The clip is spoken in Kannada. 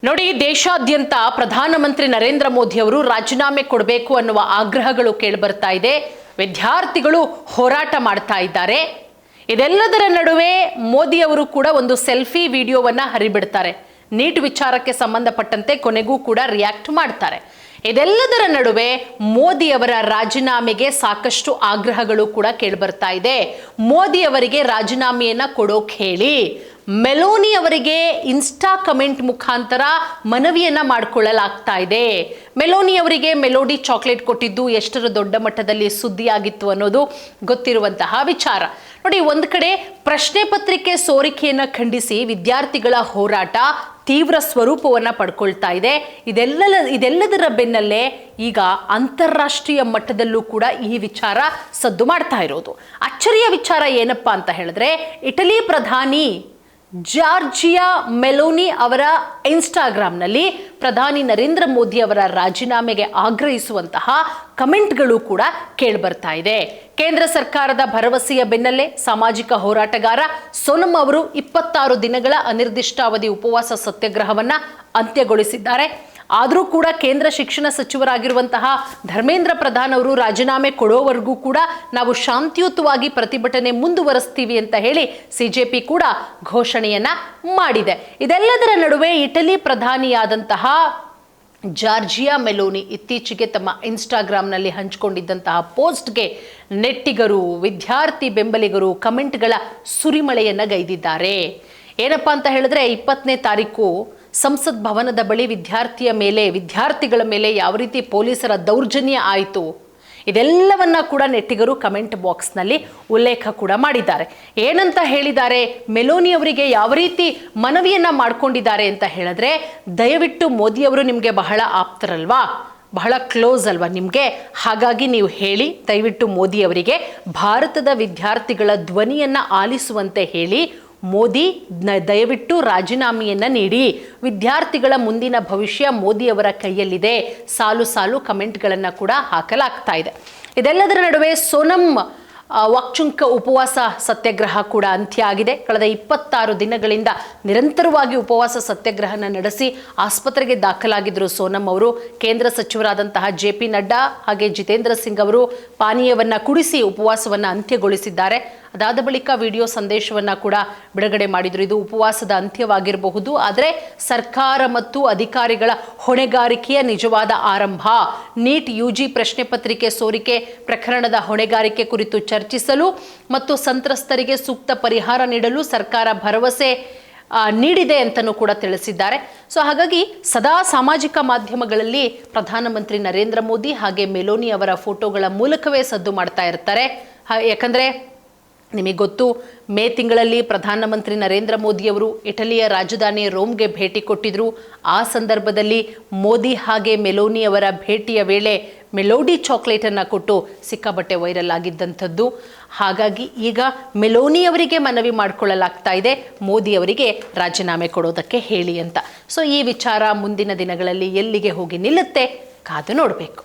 ನೋಡಿ, ದೇಶಾದ್ಯಂತ ಪ್ರಧಾನಮಂತ್ರಿ ನರೇಂದ್ರ ಮೋದಿ ಅವರು ರಾಜೀನಾಮೆ ಕೊಡಬೇಕು ಅನ್ನುವ ಆಗ್ರಹಗಳು ಕೇಳಿಬರ್ತಾ ಇದೆ. ವಿದ್ಯಾರ್ಥಿಗಳು ಹೋರಾಟ ಮಾಡ್ತಾ ಇದ್ದಾರೆ. ಇದೆಲ್ಲದರ ನಡುವೆ ಮೋದಿ ಅವರು ಕೂಡ ಒಂದು ಸೆಲ್ಫಿ ವಿಡಿಯೋವನ್ನ ಹರಿಬಿಡ್ತಾರೆ. ನೀಟ್ ವಿಚಾರಕ್ಕೆ ಸಂಬಂಧಪಟ್ಟಂತೆ ಕೊನೆಗೂ ಕೂಡ ರಿಯಾಕ್ಟ್ ಮಾಡ್ತಾರೆ. ಇದೆಲ್ಲದರ ನಡುವೆ ಮೋದಿ ಅವರ ರಾಜೀನಾಮೆಗೆ ಸಾಕಷ್ಟು ಆಗ್ರಹಗಳು ಕೂಡ ಕೇಳಿಬರ್ತಾ ಇದೆ. ಮೋದಿ ಅವರಿಗೆ ರಾಜೀನಾಮೆಯನ್ನ ಕೊಡೋಕೆ ಹೇಳಿ ಮೆಲೋನಿ ಅವರಿಗೆ ಇನ್ಸ್ಟಾ ಕಮೆಂಟ್ ಮುಖಾಂತರ ಮನವಿಯನ್ನ ಮಾಡಿಕೊಳ್ಳಲಾಗ್ತಾ ಇದೆ. ಮೆಲೋನಿ ಅವರಿಗೆ ಮೆಲೋಡಿ ಚಾಕ್ಲೇಟ್ ಕೊಟ್ಟಿದ್ದು ಎಷ್ಟರ ದೊಡ್ಡ ಮಟ್ಟದಲ್ಲಿ ಸುದ್ದಿಯಾಗಿತ್ತು ಅನ್ನೋದು ಗೊತ್ತಿರುವಂತಹ ವಿಚಾರ. ನೋಡಿ, ಒಂದು ಕಡೆ ಪ್ರಶ್ನೆ ಪತ್ರಿಕೆ ಸೋರಿಕೆಯನ್ನ ಖಂಡಿಸಿ ವಿದ್ಯಾರ್ಥಿಗಳ ಹೋರಾಟ ತೀವ್ರ ಸ್ವರೂಪವನ್ನ ಪಡ್ಕೊಳ್ತಾ ಇದೆ. ಇದೆಲ್ಲದರ ಬೆನ್ನಲ್ಲೇ ಈಗ ಅಂತಾರಾಷ್ಟ್ರೀಯ ಮಟ್ಟದಲ್ಲೂ ಕೂಡ ಈ ವಿಚಾರ ಸದ್ದು ಮಾಡ್ತಾ ಇರೋದು. ಅಚ್ಚರಿಯ ವಿಚಾರ ಏನಪ್ಪಾ ಅಂತ ಹೇಳಿದ್ರೆ, ಇಟಲಿ ಪ್ರಧಾನಿ ಜಾರ್ಜಿಯಾ ಮೆಲೋನಿ ಅವರ ಇನ್ಸ್ಟಾಗ್ರಾಂನಲ್ಲಿ ಪ್ರಧಾನಿ ನರೇಂದ್ರ ಮೋದಿ ಅವರ ರಾಜೀನಾಮೆಗೆ ಆಗ್ರಹಿಸುವಂತಹ ಕಮೆಂಟ್ಗಳು ಕೂಡ ಕೇಳಿಬರ್ತಾ ಇದೆ. ಕೇಂದ್ರ ಸರ್ಕಾರದ ಭರವಸೆಯ ಬೆನ್ನಲ್ಲೇ ಸಾಮಾಜಿಕ ಹೋರಾಟಗಾರ ಸೋನಂ ಅವರು 26 ದಿನಗಳ ಅನಿರ್ದಿಷ್ಟಾವಧಿ ಉಪವಾಸ ಸತ್ಯಾಗ್ರಹವನ್ನ ಅಂತ್ಯಗೊಳಿಸಿದ್ದಾರೆ. ಆದರೂ ಕೂಡ ಕೇಂದ್ರ ಶಿಕ್ಷಣ ಸಚಿವರಾಗಿರುವಂತಹ ಧರ್ಮೇಂದ್ರ ಪ್ರಧಾನ್ ಅವರು ರಾಜೀನಾಮೆ ಕೊಡೋವರೆಗೂ ಕೂಡ ನಾವು ಶಾಂತಿಯುತವಾಗಿ ಪ್ರತಿಭಟನೆ ಮುಂದುವರಿಸ್ತೀವಿ ಅಂತ ಹೇಳಿ ಸಿಜೆಪಿ ಕೂಡ ಘೋಷಣೆಯನ್ನ ಮಾಡಿದೆ. ಇದೆಲ್ಲದರ ನಡುವೆ ಇಟಲಿ ಪ್ರಧಾನಿಯಾದಂತಹ ಜಾರ್ಜಿಯಾ ಮೆಲೋನಿ ಇತ್ತೀಚೆಗೆ ತಮ್ಮ ಇನ್ಸ್ಟಾಗ್ರಾಂನಲ್ಲಿ ಹಂಚಿಕೊಂಡಿದ್ದಂತಹ ಪೋಸ್ಟ್ಗೆ ನೆಟ್ಟಿಗರು, ವಿದ್ಯಾರ್ಥಿ ಬೆಂಬಲಿಗರು ಕಮೆಂಟ್ಗಳ ಸುರಿಮಳೆಯನ್ನ ಗೈದಿದ್ದಾರೆ. ಏನಪ್ಪಾ ಅಂತ ಹೇಳಿದ್ರೆ, 20ನೇ ತಾರೀಕು ಸಂಸತ್ ಭವನದ ಬಳಿ ವಿದ್ಯಾರ್ಥಿಗಳ ಮೇಲೆ ಯಾವ ರೀತಿ ಪೊಲೀಸರ ದೌರ್ಜನ್ಯ ಆಯಿತು, ಇದೆಲ್ಲವನ್ನ ಕೂಡ ನೆಟ್ಟಿಗರು ಕಮೆಂಟ್ ಬಾಕ್ಸ್ನಲ್ಲಿ ಉಲ್ಲೇಖ ಕೂಡ ಮಾಡಿದ್ದಾರೆ. ಏನಂತ ಹೇಳಿದ್ದಾರೆ, ಮೆಲೋನಿ ಅವರಿಗೆ ಯಾವ ರೀತಿ ಮನವಿಯನ್ನ ಮಾಡ್ಕೊಂಡಿದ್ದಾರೆ ಅಂತ ಹೇಳಿದ್ರೆ, ದಯವಿಟ್ಟು ಮೋದಿ ಅವರು ನಿಮಗೆ ಬಹಳ ಆಪ್ತರಲ್ವಾ, ಬಹಳ ಕ್ಲೋಸ್ ಅಲ್ವಾ ನಿಮಗೆ, ಹಾಗಾಗಿ ನೀವು ಹೇಳಿ ದಯವಿಟ್ಟು ಮೋದಿ ಅವರಿಗೆ ಭಾರತದ ವಿದ್ಯಾರ್ಥಿಗಳ ಧ್ವನಿಯನ್ನ ಆಲಿಸುವಂತೆ ಹೇಳಿ, ಮೋದಿ ದಯವಿಟ್ಟು ರಾಜೀನಾಮೆಯನ್ನ ನೀಡಿ, ವಿದ್ಯಾರ್ಥಿಗಳ ಮುಂದಿನ ಭವಿಷ್ಯ ಮೋದಿ ಅವರ ಕೈಯಲ್ಲಿದೆ, ಸಾಲು ಸಾಲು ಕಮೆಂಟ್ಗಳನ್ನು ಕೂಡ ಹಾಕಲಾಗ್ತಾ ಇದೆ. ಇದೆಲ್ಲದರ ನಡುವೆ ಸೋನಂ ವಾಕ್ಚುಂಕ ಉಪವಾಸ ಸತ್ಯಾಗ್ರಹ ಕೂಡ ಅಂತ್ಯ ಆಗಿದೆ. ಕಳೆದ 26 ದಿನಗಳಿಂದ ನಿರಂತರವಾಗಿ ಉಪವಾಸ ಸತ್ಯಾಗ್ರಹನ ನಡೆಸಿ ಆಸ್ಪತ್ರೆಗೆ ದಾಖಲಾಗಿದ್ದರು ಸೋನಂ ಅವರು. ಕೇಂದ್ರ ಸಚಿವರಾದಂತಹ JP ನಡ್ಡಾ ಹಾಗೆ ಜಿತೇಂದ್ರ ಸಿಂಗ್ ಅವರು ಪಾನೀಯವನ್ನ ಕುಡಿಸಿ ಉಪವಾಸವನ್ನ ಅಂತ್ಯಗೊಳಿಸಿದ್ದಾರೆ. ಅದಾದ ಬಳಿಕ ವಿಡಿಯೋ ಸಂದೇಶವನ್ನ ಕೂಡ ಬಿಡುಗಡೆ ಮಾಡಿದ್ರು. ಇದು ಉಪವಾಸದ ಅಂತ್ಯವಾಗಿರಬಹುದು, ಆದರೆ ಸರ್ಕಾರ ಮತ್ತು ಅಧಿಕಾರಿಗಳ ಹೊಣೆಗಾರಿಕೆಯ ನಿಜವಾದ ಆರಂಭ. ನೀಟ್ UG ಪ್ರಶ್ನೆ ಪತ್ರಿಕೆ ಸೋರಿಕೆ ಪ್ರಕರಣದ ಹೊಣೆಗಾರಿಕೆ ಕುರಿತು ಚರ್ಚಿಸಲು ಮತ್ತು ಸಂತ್ರಸ್ತರಿಗೆ ಸೂಕ್ತ ಪರಿಹಾರ ನೀಡಲು ಸರ್ಕಾರ ಭರವಸೆ ನೀಡಿದೆ ಅಂತಲೂ ಕೂಡ ತಿಳಿಸಿದ್ದಾರೆ. ಸೊ ಹಾಗಾಗಿ ಸದಾ ಸಾಮಾಜಿಕ ಮಾಧ್ಯಮಗಳಲ್ಲಿ ಪ್ರಧಾನಮಂತ್ರಿ ನರೇಂದ್ರ ಮೋದಿ ಹಾಗೆ ಮೆಲೋನಿ ಅವರ ಫೋಟೋಗಳ ಮೂಲಕವೇ ಸದ್ದು ಮಾಡ್ತಾ ಇರ್ತಾರೆ. ಯಾಕಂದ್ರೆ ನಿಮಗೆ ಗೊತ್ತು, ಮೇ ತಿಂಗಳಲ್ಲಿ ಪ್ರಧಾನಮಂತ್ರಿ ನರೇಂದ್ರ ಮೋದಿ ಅವರು ಇಟಲಿಯ ರಾಜಧಾನಿ ರೋಮ್ಗೆ ಭೇಟಿ ಕೊಟ್ಟಿದ್ರು. ಆ ಸಂದರ್ಭದಲ್ಲಿ ಮೋದಿ ಹಾಗೆ ಮೆಲೋನಿ ಅವರ ಭೇಟಿಯ ವೇಳೆ ಮೆಲೋಡಿ ಚಾಕ್ಲೇಟನ್ನು ಕೊಟ್ಟು ಸಿಕ್ಕಾಬಟ್ಟೆ ವೈರಲ್ ಆಗಿದ್ದಂಥದ್ದು. ಹಾಗಾಗಿ ಈಗ ಮೆಲೋನಿ ಅವರಿಗೆ ಮನವಿ ಮಾಡಿಕೊಳ್ಳಲಾಗ್ತಾ ಇದೆ, ಮೋದಿ ಅವರಿಗೆ ರಾಜೀನಾಮೆ ಕೊಡೋದಕ್ಕೆ ಹೇಳಿ ಅಂತ. ಸೊ ಈ ವಿಚಾರ ಮುಂದಿನ ದಿನಗಳಲ್ಲಿ ಎಲ್ಲಿಗೆ ಹೋಗಿ ನಿಲ್ಲುತ್ತೆ ಕಾದು ನೋಡಬೇಕು.